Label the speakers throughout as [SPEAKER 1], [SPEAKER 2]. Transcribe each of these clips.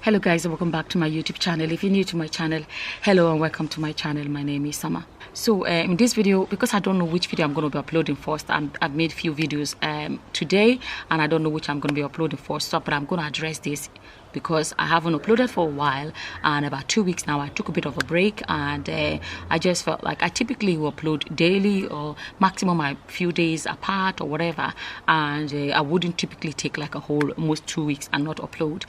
[SPEAKER 1] Hello guys, and welcome back to my YouTube channel. If you're new to my channel, hello and welcome to my channel. My name is Summer. So in this video, because I don't know which video I'm going to be uploading first, I've made few videos today and I don't know which I'm going to be uploading first, so but I'm going to address this because I haven't uploaded for a while, and about 2 weeks now I took a bit of a break, and I just felt like I typically will upload daily or maximum a few days apart or whatever, and I wouldn't typically take like a whole almost 2 weeks and not upload.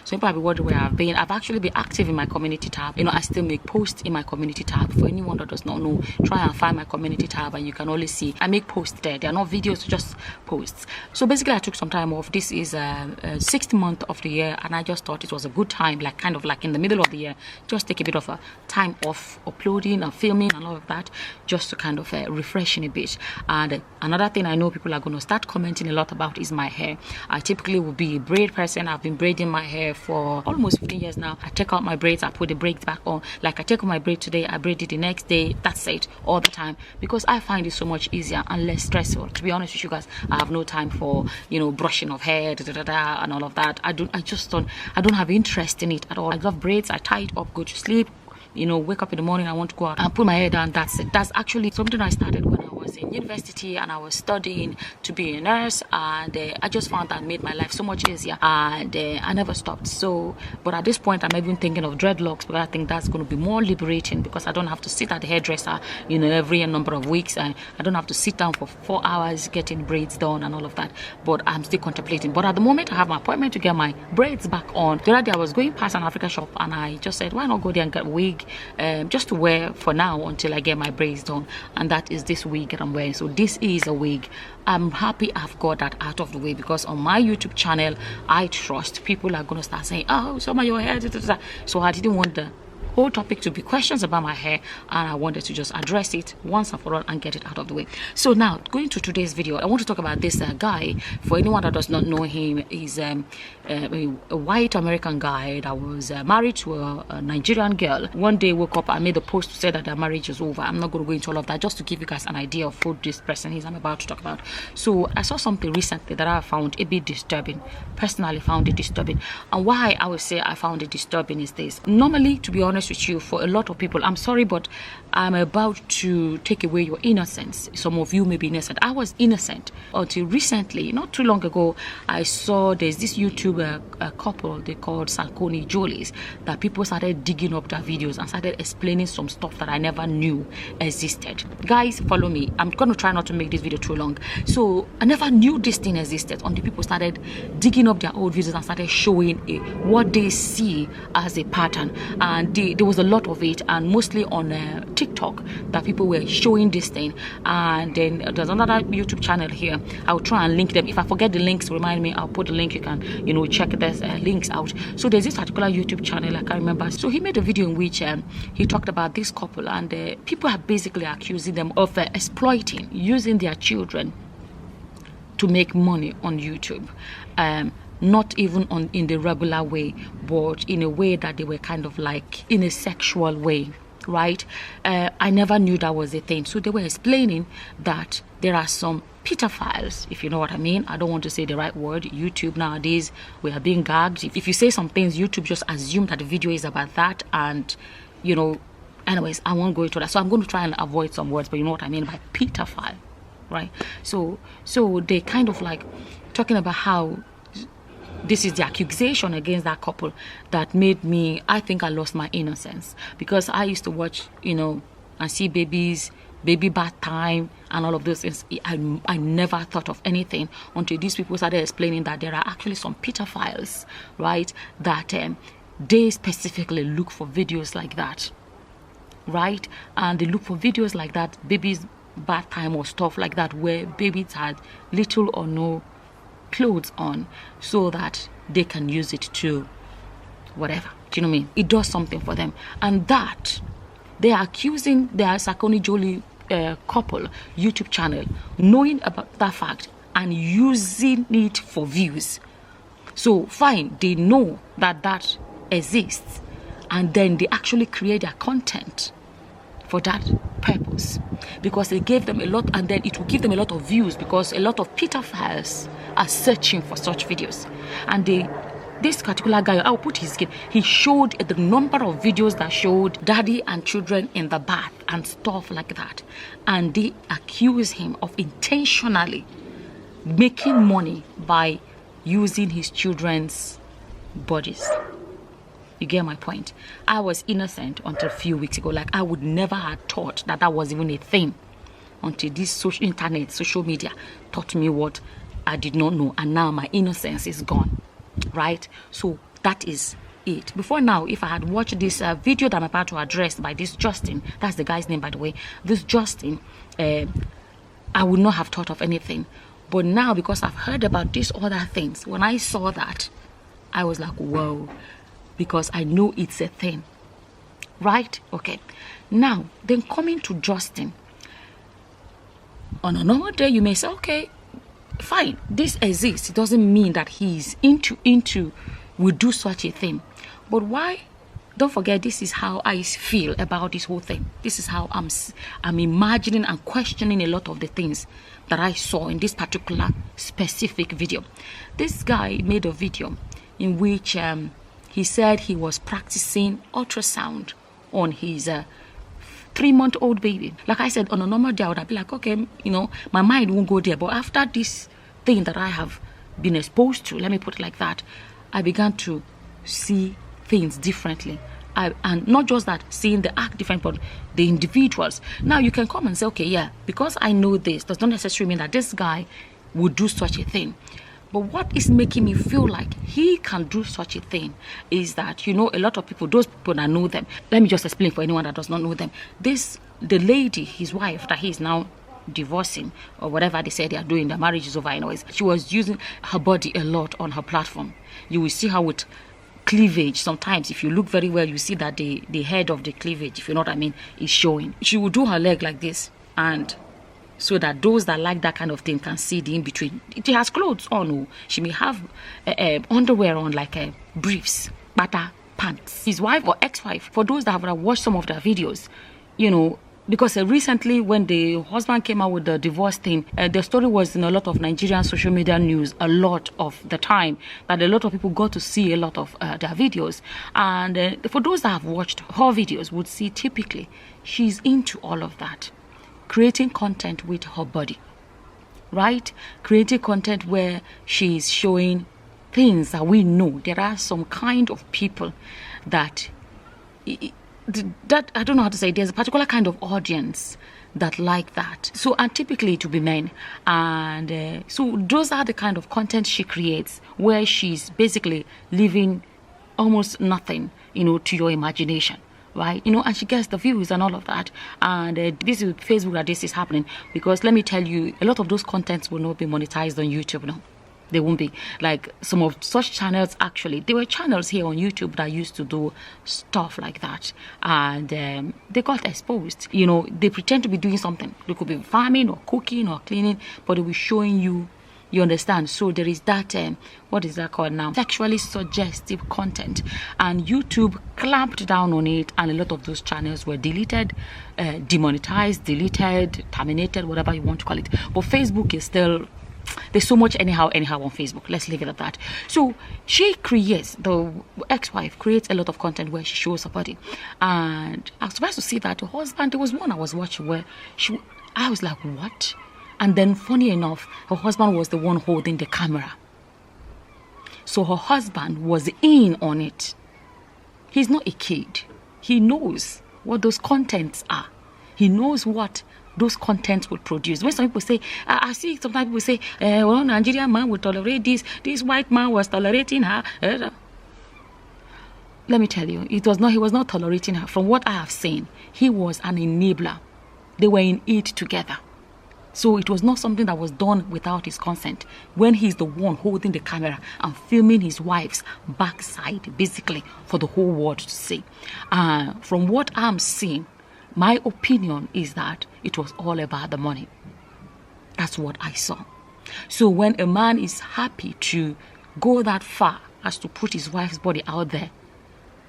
[SPEAKER 1] So you probably wonder where I've been. I've actually been active in my community tab. You know, I still make posts in my community tab. For anyone that does not know, try and find my community tab and you can always see I make posts there. They're not videos, just posts. So basically I took some time off. This is 6th month of the year, and I just thought it was a good time, like kind of like in the middle of the year, just take a bit of a time off uploading and filming and all of that, just to kind of refreshing a bit. And another thing I know people are going to start commenting a lot about is my hair. I typically will be a braid person. I've been braiding my hair for almost 15 years now. I take out my braids, I put the braids back on. Like I take out my braid today, I braid it the next day. That's it, all the time, because I find it so much easier and less stressful. To be honest with you guys, I have no time for, you know, brushing of hair, and all of that. I don't have interest in it at all. I love braids. I tie it up, go to sleep, you know, wake up in the morning, I want to go out and put my hair down. That's it. That's actually something I started when I was in university and I was studying to be a nurse, and I just found that made my life so much easier, and I never stopped. So but at this point I'm even thinking of dreadlocks, because I think that's going to be more liberating, because I don't have to sit at the hairdresser, you know, every number of weeks, and I don't have to sit down for 4 hours getting braids done and all of that. But I'm still contemplating. But at the moment I have my appointment to get my braids back on. The other day I was going past an Africa shop and I just said, why not go there and get a wig just to wear for now until I get my braids done, and that is this wig that I'm wearing. So this is a wig. I'm happy I've got that out of the way, because on my YouTube channel I trust people are going to start saying, oh, some of your hair, so I didn't want the whole topic to be questions about my hair, and I wanted to just address it once and for all and get it out of the way. So now going to today's video, I want to talk about this guy. For anyone that does not know him, he's a white American guy that was married to a Nigerian girl. One day woke up and made a post to say that their marriage is over. I'm not going to go into all of that, just to give you guys an idea of who this person is I'm about to talk about. So I saw something recently that I found a bit disturbing. Personally found it disturbing, and why I would say I found it disturbing is this. Normally, to be honest with you, for a lot of people, I'm sorry, but I'm about to take away your innocence. Some of you may be innocent. I was innocent until recently. Not too long ago, I saw there's this YouTuber couple they called Salcone Jolies, that people started digging up their videos and started explaining some stuff that I never knew existed. Guys, follow me. I'm going to try not to make this video too long. So I never knew this thing existed until people started digging up their old videos and started showing what they see as a pattern, and there was a lot of it, and mostly on TikTok, that people were showing this thing. And then there's another YouTube channel here. I'll try and link them. If I forget the links, remind me. I'll put the link. You can, you know, check these links out. So there's this particular YouTube channel, I can't remember. So he made a video in which he talked about this couple, and people are basically accusing them of exploiting, using their children to make money on YouTube. Not even in the regular way, but in a way that they were kind of like in a sexual way, right? I never knew that was a thing. So they were explaining that there are some pedophiles, if you know what I mean. I don't want to say the right word. YouTube nowadays, we are being gagged. If you say some things, YouTube just assume that the video is about that, and you know, anyways, I won't go into that. So I'm going to try and avoid some words, but you know what I mean by pedophile, right? So they kind of like talking about how this is the accusation against that couple that made me, I think I lost my innocence, because I used to watch, you know, and see babies, baby bath time and all of those things. I never thought of anything until these people started explaining that there are actually some pedophiles, right, that they specifically look for videos like that, right? And they look for videos like that, babies bath time or stuff like that, where babies had little or no clothes on, so that they can use it to whatever. Do you know what I mean? It does something for them, and that they are accusing their Salcone Jolie couple YouTube channel, knowing about that fact and using it for views. So fine, they know that that exists, and then they actually create their content for that purpose, because it gave them a lot, and then it will give them a lot of views, because a lot of pedophiles are searching for such videos, and they This particular guy, I'll put his kid, he showed the number of videos that showed daddy and children in the bath and stuff like that. And they accuse him of intentionally making money by using his children's bodies. You get my point? I was innocent until a few weeks ago. Like, I would never have thought that that was even a thing until this social media taught me what I did not know. And now my innocence is gone. Right? So that is it. Before now, if I had watched this video that I'm about to address by this Justin, that's the guy's name, by the way, this Justin, I would not have thought of anything. But now, because I've heard about these other things, when I saw that, I was like, whoa, because I know it's a thing. Right? Okay. Now, then coming to Justin, on a normal day, you may say, okay, fine, this exists. It doesn't mean that he's will do such a thing. But why? Don't forget, this is how I feel about this whole thing. This is how I'm imagining and questioning a lot of the things that I saw in this particular specific video. This guy made a video in which he said he was practicing ultrasound on his 3-month-old baby. Like I said, on a normal day, I would be like, okay, you know, my mind won't go there. But after this thing that I have been exposed to, let me put it like that, I began to see things differently. And not just that, seeing the act different, but the individuals. Now, you can come and say, okay, yeah, because I know this, does not necessarily mean that this guy would do such a thing. But what is making me feel like he can do such a thing is that, you know, a lot of people, those people that know them, let me just explain for anyone that does not know them. The lady, his wife, that he is now divorcing or whatever they say they are doing, their marriage is over anyways, she was using her body a lot on her platform. You will see her with cleavage. Sometimes if you look very well, you see that the head of the cleavage, if you know what I mean, is showing. She will do her leg like this, and so that those that like that kind of thing can see the in-between. She has clothes on. She may have underwear on, like briefs, bata, pants. His wife or ex-wife, for those that have watched some of their videos, you know, because recently when the husband came out with the divorce thing, the story was in a lot of Nigerian social media news a lot of the time, that a lot of people got to see a lot of their videos. And for those that have watched her videos would see typically she's into all of that. Creating content with her body, right? Creating content where she's showing things that we know. There are some kind of people that I don't know how to say, there's a particular kind of audience that like that. So, and typically to be men. And so those are the kind of content she creates, where she's basically leaving almost nothing, you know, to your imagination. Right, you know, and she gets the views and all of that. And this is Facebook that this is happening, because let me tell you, a lot of those contents will not be monetized on YouTube. No, they won't be. Like some of such channels, actually, there were channels here on YouTube that used to do stuff like that, and they got exposed. You know, they pretend to be doing something. They could be farming or cooking or cleaning, but they will showing you. You understand? So there is that, what is that called now? Sexually suggestive content. And YouTube clamped down on it, and a lot of those channels were deleted, demonetized, deleted, terminated, whatever you want to call it. But Facebook is still, there's so much anyhow on Facebook. Let's leave it at that. So she creates, the ex-wife creates a lot of content where she shows her body. And I was surprised to see that the husband, there was one I was watching where I was like, what? And then, funny enough, her husband was the one holding the camera. So her husband was in on it. He's not a kid. He knows what those contents are. He knows what those contents would produce. When some people say, I see sometimes people say, well, Nigerian man would tolerate this. This white man was tolerating her. Let me tell you, he was not tolerating her. From what I have seen, he was an enabler. They were in it together. So it was not something that was done without his consent. When he's the one holding the camera and filming his wife's backside, basically, for the whole world to see. From what I'm seeing, my opinion is that it was all about the money. That's what I saw. So when a man is happy to go that far as to put his wife's body out there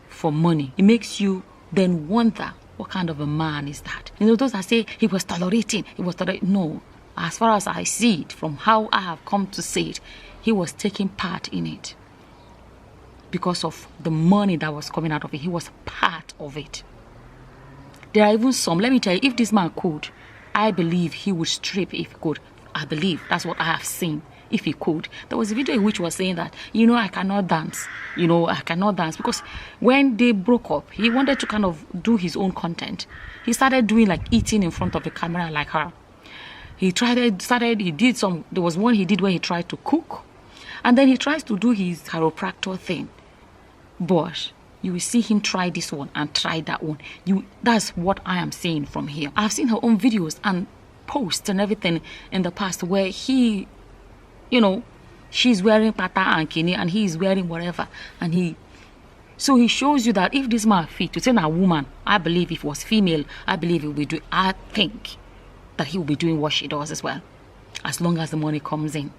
[SPEAKER 1] for money, it makes you then wonder, what kind of a man is that? You know, those that say he was tolerating. No, as far as I see it, from how I have come to see it, he was taking part in it. because of the money that was coming out of it. He was part of it. There are even some, let me tell you, if this man could, I believe he would strip if he could. I believe that's what I have seen. If he could. There was a video in which was saying that, I cannot dance. I cannot dance. Because when they broke up, he wanted to kind of do his own content. He started doing like eating in front of the camera like her. There was one he did where he tried to cook. And then he tries to do his chiropractor thing. But you will see him try this one and try that one. That's what I am saying from here. I've seen her own videos and posts and everything in the past where he, she's wearing pata and kini and he is wearing whatever. So he shows you that if this man fit, to say a woman, I believe if it was female, I think that he will be doing what she does as well. As long as the money comes in.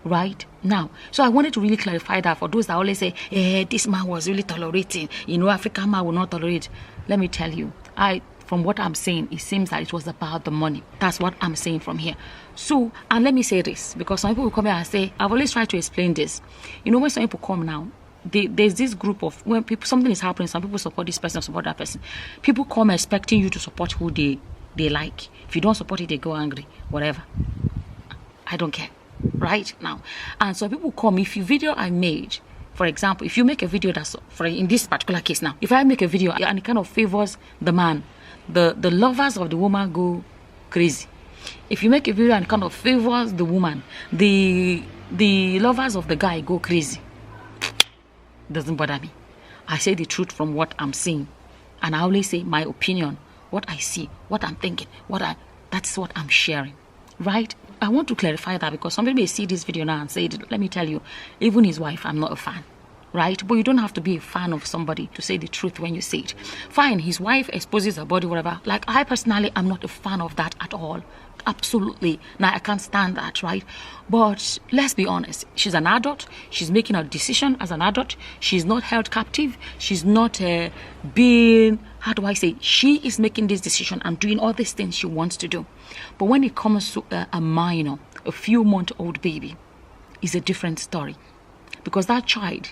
[SPEAKER 1] Right now, so I wanted to really clarify that for those that always say, this man was really tolerating, African man will not tolerate. Let me tell you, from what I'm saying, it seems that it was about the money. That's what I'm saying from here. So, and let me say this, because some people will come here and say, I've always tried to explain this. When some people come now, there's this group of, when something is happening, some people support this person, support that person. People come expecting you to support who they like. If you don't support it, they go angry, whatever. I don't care. Right now, and so people come, if your video I made, for example, if you make a video that's in this particular case now, if I make a video and it kind of favors the man, the lovers of the woman go crazy. If you make a video and it kind of favors the woman, the lovers of the guy go crazy. Doesn't bother me. I say the truth from what I'm seeing, and I always say my opinion, what I see, what I'm thinking, that's what I'm sharing. Right? I want to clarify that because some people may see this video now and say, let me tell you, even his wife, I'm not a fan. Right? But you don't have to be a fan of somebody to say the truth when you say it. Fine, his wife exposes her body, whatever. Like, I personally am not a fan of that at all. Absolutely. Now, I can't stand that, right? But let's be honest. She's an adult. She's making a decision as an adult. She's not held captive. She's not being, she is making this decision and doing all these things she wants to do. But when it comes to a minor, a few-month-old baby, is a different story. Because that child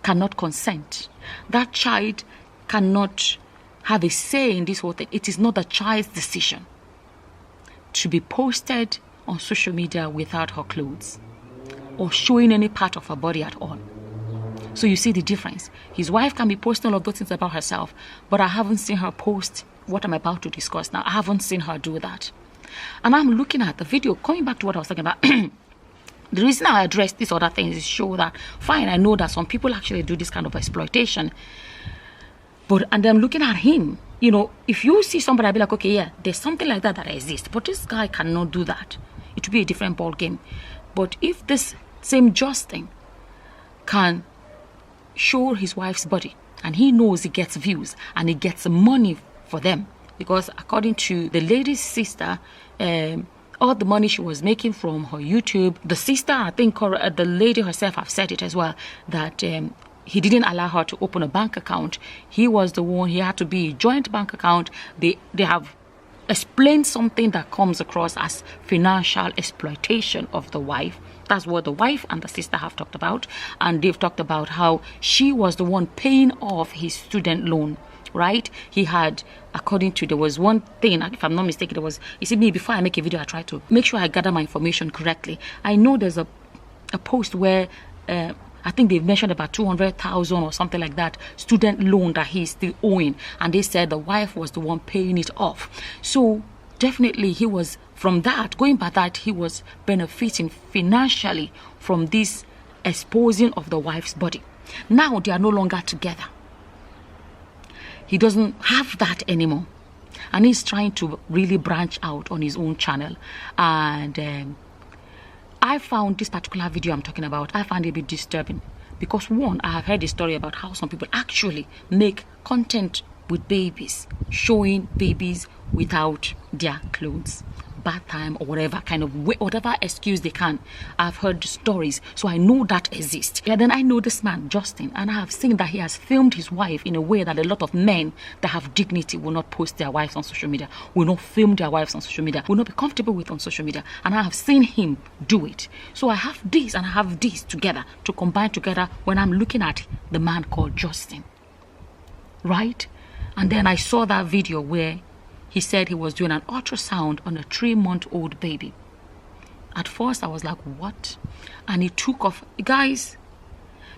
[SPEAKER 1] cannot consent. That child cannot have a say in this whole thing. It is not the child's decision to be posted on social media without her clothes or showing any part of her body at all. So you see the difference. His wife can be posting all of those things about herself, but I haven't seen her post what I'm about to discuss now. I haven't seen her do that. And I'm looking at the video, coming back to what I was talking about. The reason I address these other things is to show that, fine, I know that some people actually do this kind of exploitation. And I'm looking at him. If you see somebody, I'll be like, okay, yeah, there's something like that exists. But this guy cannot do that. It will be a different ball game. But if this same Justin can show his wife's body, and he knows he gets views, and he gets money for them, because according to the lady's sister, all the money she was making from her YouTube, the sister, I think Korra, the lady herself have said it as well, that he didn't allow her to open a bank account. He was the one, he had to be a joint bank account. They have explained something that comes across as financial exploitation of the wife. That's what the wife and the sister have talked about. And they've talked about how she was the one paying off his student loan. Right? He had, according to, there was one thing, if I'm not mistaken, there was, you see me, before I make a video, I try to make sure I gather my information correctly. I know there's a post where I think they've mentioned about 200,000 or something like that student loan that he's still owing, and they said the wife was the one paying it off. So definitely he was, from that, going by that, he was benefiting financially from this exposing of the wife's body. Now they are no longer together. He doesn't have that anymore, and he's trying to really branch out on his own channel. And I found this particular video I'm talking about, I found it a bit disturbing, because one, I have heard a story about how some people actually make content with babies, showing babies without their clothes, bad time or whatever kind of way, whatever excuse they can. I've heard stories, so I know that exists. Yeah, then I know this man, Justin, and I have seen that he has filmed his wife in a way that a lot of men that have dignity will not post their wives on social media, will not film their wives on social media, will not be comfortable with on social media. And I have seen him do it. So I have this and I have this together to combine together when I'm looking at the man called Justin. Right? And then I saw that video where he said he was doing an ultrasound on a 3-month-old baby. At first, I was like, what? And he took off. Guys,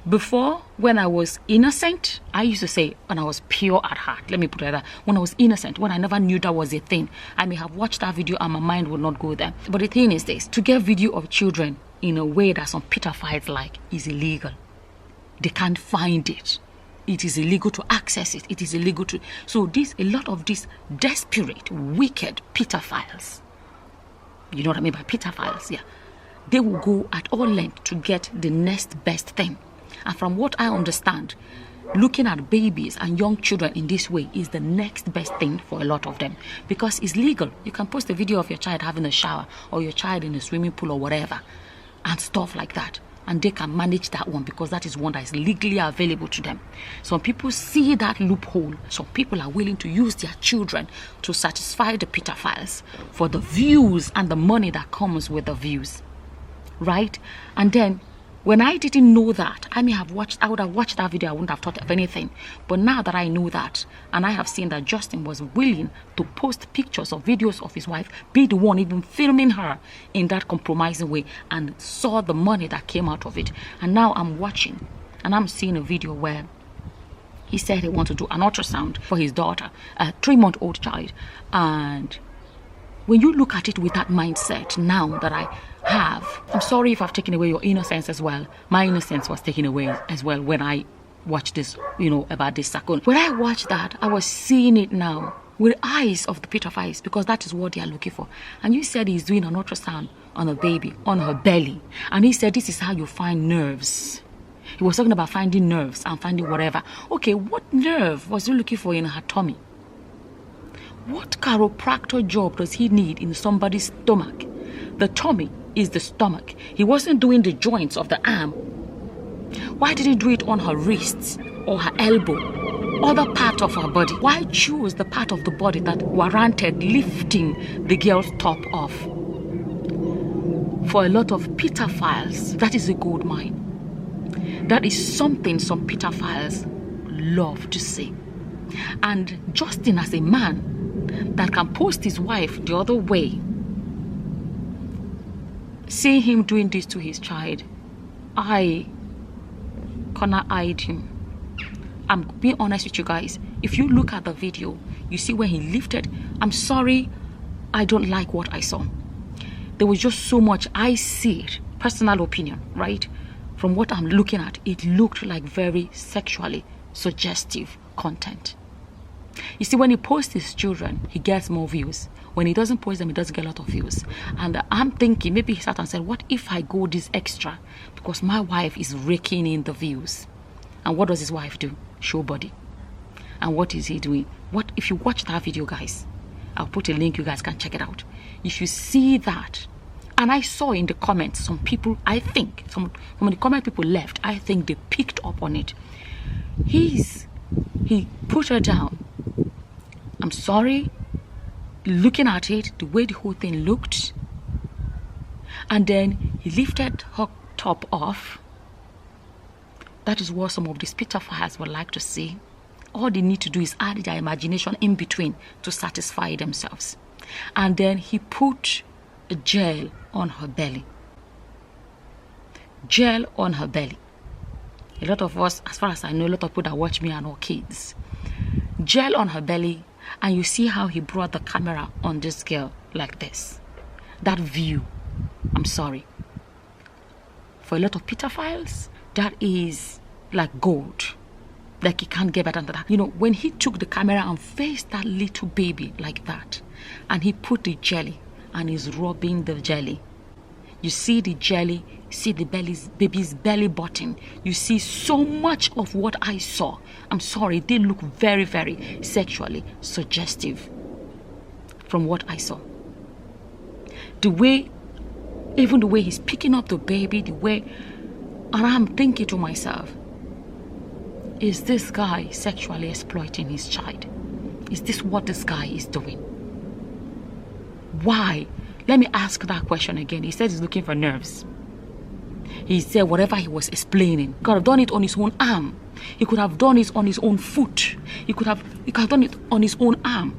[SPEAKER 1] before, when I was innocent, I used to say, when I was pure at heart, let me put it like that, when I was innocent, when I never knew that was a thing, I may have watched that video and my mind would not go there. But the thing is this, to get video of children in a way that some pedophiles like is illegal. They can't find it. It is illegal to access it. It is illegal to... So a lot of these desperate, wicked pedophiles, you know what I mean by pedophiles, yeah, they will go at all length to get the next best thing. And from what I understand, looking at babies and young children in this way is the next best thing for a lot of them, because it's legal. You can post a video of your child having a shower or your child in a swimming pool or whatever and stuff like that. And they can manage that one because that is one that is legally available to them. Some people see that loophole. Some people are willing to use their children to satisfy the pedophiles for the views and the money that comes with the views. Right? And then when I didn't know that, I would have watched that video, I wouldn't have thought of anything. But now that I know that, and I have seen that Justin was willing to post pictures or videos of his wife, be the one even filming her in that compromising way, and saw the money that came out of it. And now I'm watching, and I'm seeing a video where he said he wanted to do an ultrasound for his daughter, a 3-month-old child. And when you look at it with that mindset now that I have, I'm sorry if I've taken away your innocence as well. My innocence was taken away as well when I watched this, about this second. When I watched that, I was seeing it now with eyes of the pedophiles, because that is what they are looking for. And you said he's doing an ultrasound on a baby, on her belly. And he said this is how you find nerves. He was talking about finding nerves and finding whatever. Okay, what nerve was he looking for in her tummy? What chiropractor job does he need in somebody's stomach? The tummy is the stomach. He wasn't doing the joints of the arm. Why did he do it on her wrists or her elbow, other part of her body? Why choose the part of the body that warranted lifting the girl's top off? For a lot of pedophiles, that is a gold mine. That is something some pedophiles love to see. And Justin, as a man that can post his wife the other way, see him doing this to his child, I corner-eyed him. I'm being honest with you guys. If you look at the video, you see when he lifted. I'm sorry, I don't like what I saw. There was just so much. I see it, personal opinion, right? From what I'm looking at, it looked like very sexually suggestive content. You see, when he posts his children, he gets more views. When he doesn't post them, he doesn't get a lot of views. And I'm thinking, maybe he sat and said, what if I go this extra? Because my wife is raking in the views. And what does his wife do? Show body. And what is he doing? What if you watch that video, guys? I'll put a link, you guys can check it out. If you see that, and I saw in the comments, some people, I think, some of the comment people left, I think they picked up on it. He put her down. I'm sorry, looking at it, the way the whole thing looked, and then he lifted her top off. That is what some of these pedophiles would like to see. All they need to do is add their imagination in between to satisfy themselves. And then he put a gel on her belly. Gel on her belly. A lot of us, as far as I know, a lot of people that watch me are not kids. Gel on her belly. And you see how he brought the camera on this girl like this. That view, I'm sorry. For a lot of pedophiles, that is like gold. Like you can't get better than that. When he took the camera and faced that little baby like that, and he put the jelly and is rubbing the jelly. You see the jelly, see the baby's belly button. You see so much of what I saw. I'm sorry, they look very, very sexually suggestive from what I saw. Even the way he's picking up the baby, and I'm thinking to myself, is this guy sexually exploiting his child? Is this what this guy is doing? Why? Let me ask that question again. He said he's looking for nerves. He said whatever he was explaining, he could have done it on his own arm. He could have done it on his own foot. He could have done it on his own arm,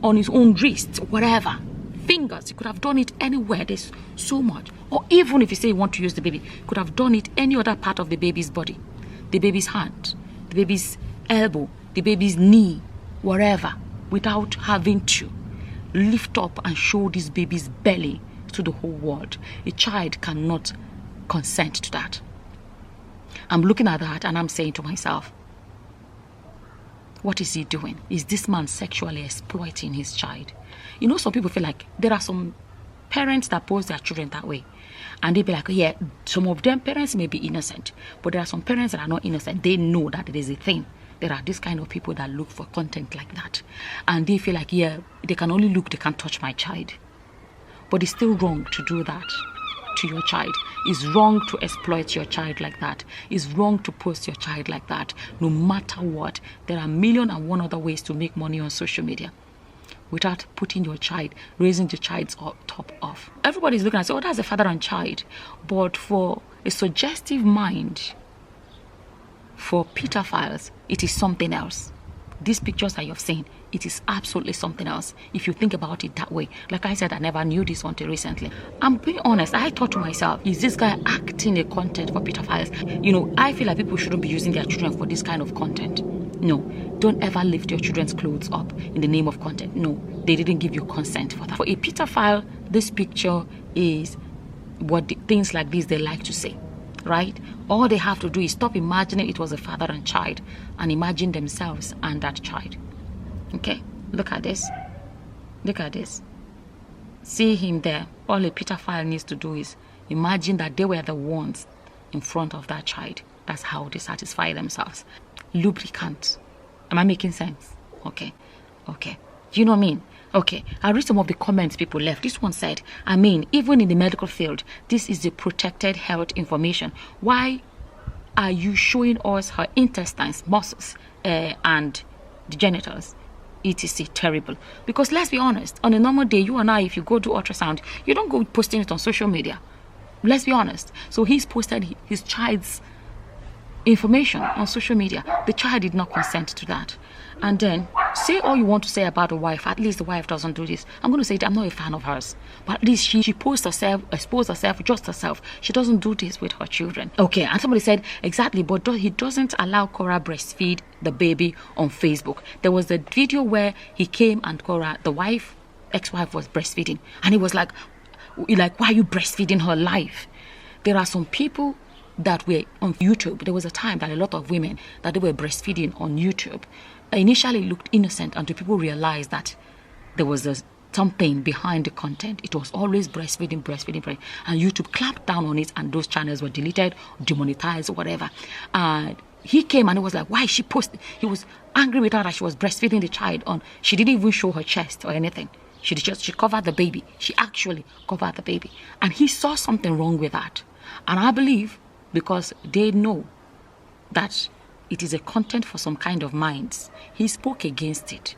[SPEAKER 1] on his own wrist, whatever. Fingers, he could have done it anywhere. There's so much. Or even if you say you want to use the baby, he could have done it any other part of the baby's body. The baby's hand, the baby's elbow, the baby's knee, wherever, without having to lift up and show this baby's belly to the whole world. A child cannot consent to that. I'm looking at that and I'm saying to myself, what is he doing? Is this man sexually exploiting his child? You know, some people feel like there are some parents that pose their children that way. And they be like, yeah, some of them parents may be innocent, but there are some parents that are not innocent. They know that it is a thing. There are this kind of people that look for content like that. And they feel like, yeah, they can only look, they can't touch my child. But it's still wrong to do that to your child. It's wrong to exploit your child like that. It's wrong to post your child like that. No matter what, there are 1,000,001 other ways to make money on social media without putting your child, raising the child's top off. Everybody's looking and say, oh, that's a father and child. But for a suggestive mind, for pedophiles, it is something else. These pictures that you've seen, it is absolutely something else if you think about it that way. Like I said, I never knew this until recently. I'm being honest, I thought to myself, is this guy acting a content for pedophiles? You know, I feel like people shouldn't be using their children for this kind of content. No, don't ever lift your children's clothes up in the name of content. No, they didn't give you consent for that. For a pedophile, this picture is what things like this they like to say, right? All they have to do is stop imagining it was a father and child and imagine themselves and that child. Okay, look at this. Look at this. See him there. All a pedophile needs to do is imagine that they were the ones in front of that child. That's how they satisfy themselves. Lubricant. Am I making sense? Okay. Okay. Do you know what I mean? Okay. I read some of the comments people left. This one said, I mean, even in the medical field, this is the protected health information. Why are you showing us her intestines, muscles, and the genitals? Etc. Terrible. Because let's be honest, on a normal day, you and I, if you go do ultrasound, you don't go posting it on social media. Let's be honest. So he's posted his child's information on social media. The child did not consent to that. And then say all you want to say about the wife. At least the wife doesn't do this. I'm going to say that I'm not a fan of hers, but at least she posts herself, exposed herself, just herself. She doesn't do this with her children. Okay. And somebody said exactly, but he doesn't allow Korra breastfeed the baby on Facebook. There was a video where he came and Korra, the wife, ex-wife, was breastfeeding, and he was like, why are you breastfeeding her life? There are some people that were on YouTube. There was a time that a lot of women that they were breastfeeding on YouTube initially looked innocent until people realized that there was something behind the content. It was always breastfeeding, and YouTube clamped down on it, and those channels were deleted, demonetized, or whatever. And he came and he was like, why is she posting? He was angry with her that she was breastfeeding the child on. She didn't even show her chest or anything. She covered the baby. She actually covered the baby. And he saw something wrong with that. And I believe because they know that it is a content for some kind of minds, he spoke against it.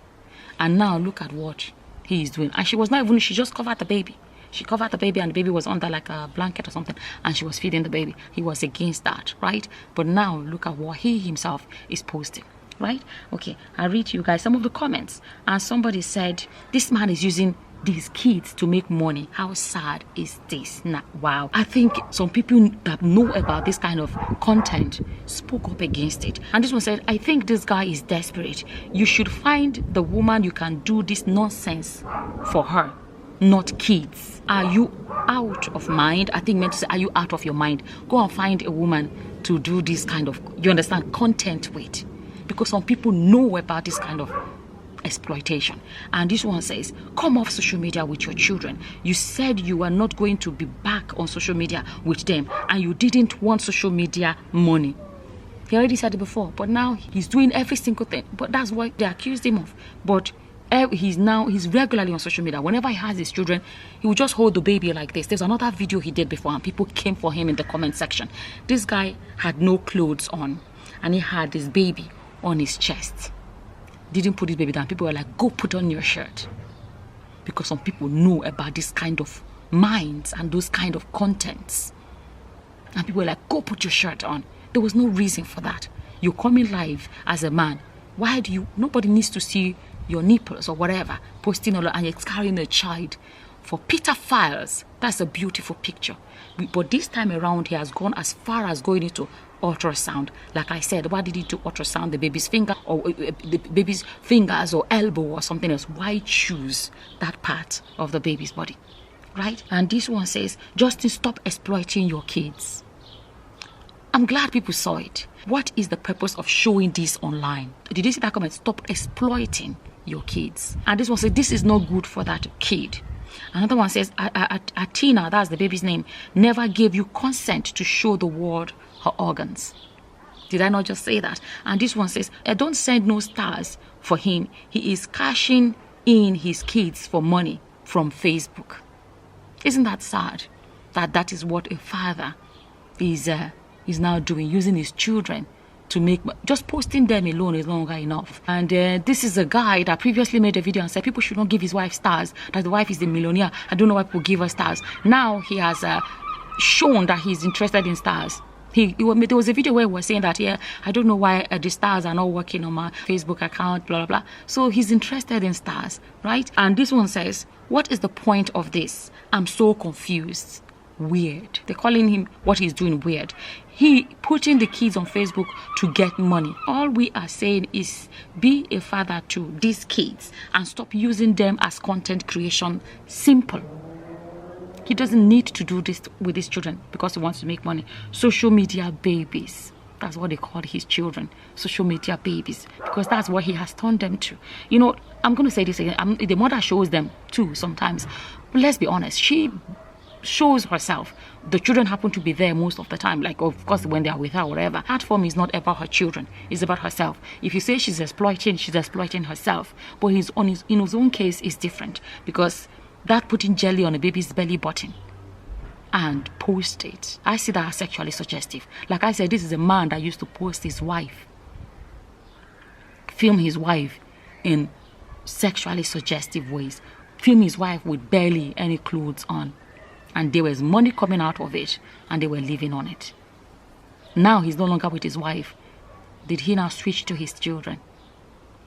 [SPEAKER 1] And now look at what he is doing. And she was not even, she just covered the baby. She covered the baby and the baby was under like a blanket or something, and she was feeding the baby. He was against that, right? But now look at what he himself is posting, right? Okay, I'll read to you guys some of the comments. And somebody said, this man is using these kids to make money. How sad is this? Nah, wow. I think some people that know about this kind of content spoke up against it. And this one said, I think this guy is desperate. You should find the woman you can do this nonsense for her, not kids. Are you out of mind? I think meant to say, are you out of your mind? Go and find a woman to do this kind of, you understand, content with. Because some people know about this kind of exploitation. And this one says, come off social media with your children. You said you were not going to be back on social media with them, and you didn't want social media money. He already said it before, but now he's doing every single thing. But that's what they accused him of. But He's regularly on social media. Whenever he has his children, he will just hold the baby like this. There's another video he did before, and people came for him in the comment section. This guy had no clothes on, and he had his baby on his chest. Didn't put his baby down. People were like, go put on your shirt. Because some people know about this kind of minds and those kind of contents. And people were like, go put your shirt on. There was no reason for that. You're coming live as a man. Why do you... Nobody needs to see your nipples or whatever, posting all, and you're carrying a child for Peter Files. That's a beautiful picture. But this time around, he has gone as far as going into ultrasound. Like I said, why did he do ultrasound the baby's finger or the baby's fingers or elbow or something else? Why choose that part of the baby's body, right? And this one says, Justin, stop exploiting your kids. I'm glad people saw it. What is the purpose of showing this online? Did you see that comment? Stop exploiting your kids. And this one says, this is not good for that kid. Another one says, Atina, that's the baby's name, never gave you consent to show the world her organs. Did I not just say that? And this one says, don't send no stars for him. He is cashing in his kids for money from Facebook. Isn't that sad? That is what a father is now doing, using his children to make... Just posting them alone is no longer enough. And this is a guy that previously made a video and said people should not give his wife stars, that the wife is a millionaire. I don't know why people give her stars. Now he has shown that he's interested in stars. There was a video where he was saying that, yeah, I don't know why the stars are not working on my Facebook account, blah, blah, blah. So he's interested in stars, right? And this one says, what is the point of this? I'm so confused. Weird. They're calling him what he's doing weird. He putting the kids on Facebook to get money. All we are saying is be a father to these kids and stop using them as content creation. Simple. He doesn't need to do this with his children because he wants to make money. Social media babies. That's what they call his children. Social media babies. Because that's what he has turned them to. You know, I'm going to say this again. The mother shows them too sometimes. But let's be honest. She shows herself. The children happen to be there most of the time, like of course when they are with her or whatever. Platform is not about her children, it's about herself. If you say she's exploiting herself. But in his own case is different, because that putting jelly on a baby's belly button and post it, I see that as sexually suggestive. Like I said, this is a man that used to post his wife, film his wife in sexually suggestive ways, film his wife with barely any clothes on. And there was money coming out of it, and they were living on it. Now he's no longer with his wife. Did he now switch to his children?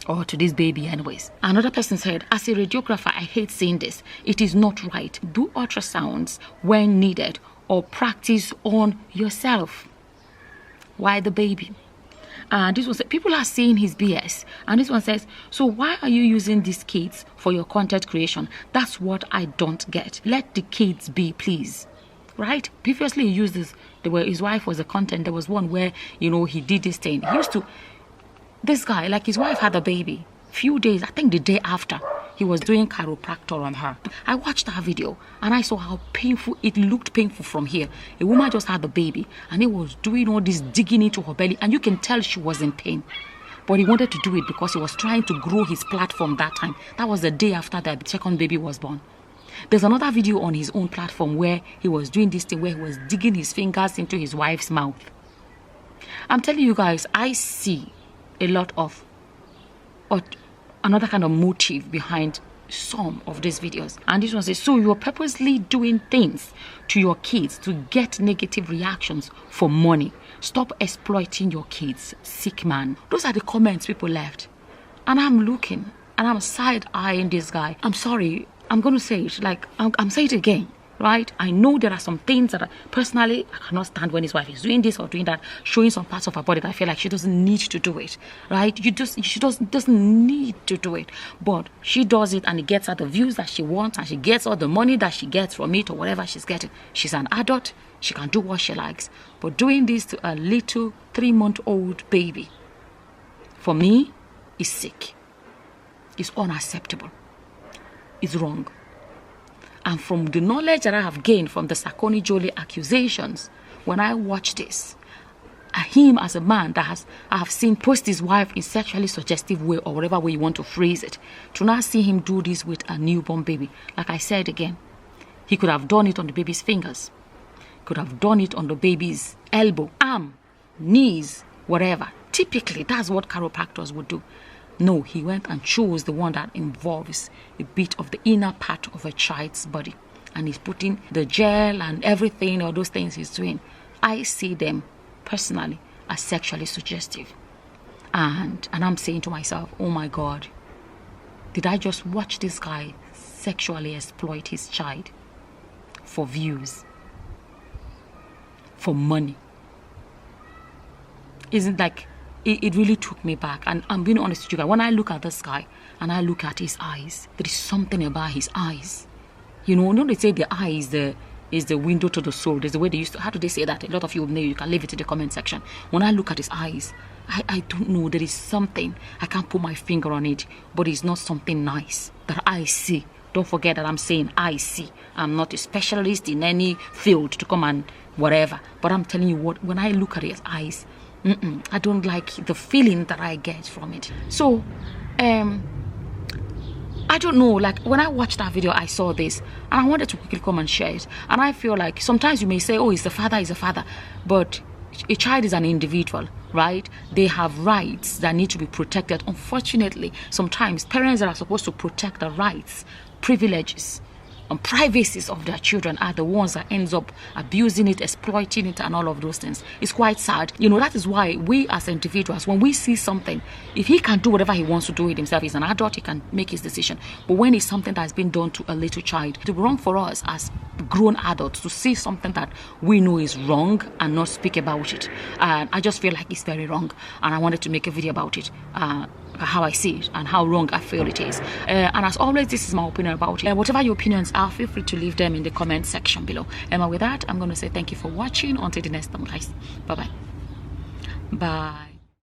[SPEAKER 1] Or to this baby anyways? Another person said, as a radiographer, I hate seeing this. It is not right. Do ultrasounds when needed, or practice on yourself. Why the baby? And this one said, people are saying his BS. And this one says, so why are you using these kids for your content creation? That's what I don't get. Let the kids be, please. Right? Previously, he used this. His wife was a content. There was one where, you know, he did this thing. He used to... This guy, like his wife had a baby. Few days, I think the day after, he was doing chiropractor on her. I watched that video and I saw how painful it looked. Painful from here. A woman just had the baby and he was doing all this digging into her belly, and you can tell she was in pain. But he wanted to do it because he was trying to grow his platform that time. That was the day after the second baby was born. There's another video on his own platform where he was doing this thing where he was digging his fingers into his wife's mouth. I'm telling you guys, I see a lot of another kind of motive behind some of these videos. And this one says, so you're purposely doing things to your kids to get negative reactions for money. Stop exploiting your kids, sick man. Those are the comments people left. And I'm looking and I'm side-eyeing this guy. I'm sorry, I'm going to say it, like I'm saying it again, right? I know there are some things that personally I cannot stand when his wife is doing this or doing that, showing some parts of her body that I feel like she doesn't need to do it, right? She doesn't need to do it, but she does it and it gets her the views that she wants, and she gets all the money that she gets from it or whatever she's getting. She's an adult, she can do what she likes. But doing this to a little 3-month-old baby, for me, is sick. It's unacceptable. It's wrong. And from the knowledge that I have gained from the Sakoni Jolie accusations, when I watch this, him as a man that I have seen post his wife in sexually suggestive way, or whatever way you want to phrase it, to not see him do this with a newborn baby. Like I said again, he could have done it on the baby's fingers, could have done it on the baby's elbow, arm, knees, whatever. Typically, that's what chiropractors would do. No, he went and chose the one that involves a bit of the inner part of a child's body. And he's putting the gel and everything, all those things he's doing. I see them personally as sexually suggestive. And I'm saying to myself, oh my God, did I just watch this guy sexually exploit his child for views, for money? Isn't like, it really took me back. And I'm being honest with you guys, when I look at this guy and I look at his eyes, there is something about his eyes. You know they say the eye is the window to the soul. There's the way they used to, how do they say that? A lot of you know, you can leave it in the comment section. When I look at his eyes, I don't know, there is something, I can't put my finger on it, but it's not something nice that I see. Don't forget that I'm saying I see. I'm not a specialist in any field to come and whatever. But I'm telling you what, when I look at his eyes, I don't like the feeling that I get from it. So, I don't know, like when I watched that video, I saw this and I wanted to quickly come and share it. And I feel like sometimes you may say, oh, he's a father, but a child is an individual, right? They have rights that need to be protected. Unfortunately, sometimes parents that are supposed to protect the rights, privileges, and privacies of their children are the ones that ends up abusing it, exploiting it, and all of those things. It's quite sad. You know, that is why we as individuals, when we see something, if he can do whatever he wants to do it himself, he's an adult, he can make his decision. But when it's something that's been done to a little child, it would be wrong for us as grown adults to see something that we know is wrong and not speak about it. And I just feel like it's very wrong, and I wanted to make a video about it. How I see it and how wrong I feel it is. And as always, this is my opinion about it. Whatever your opinions are, feel free to leave them in the comment section below. And with that, I'm going to say thank you for watching. Until the next time, guys. Bye-bye. Bye.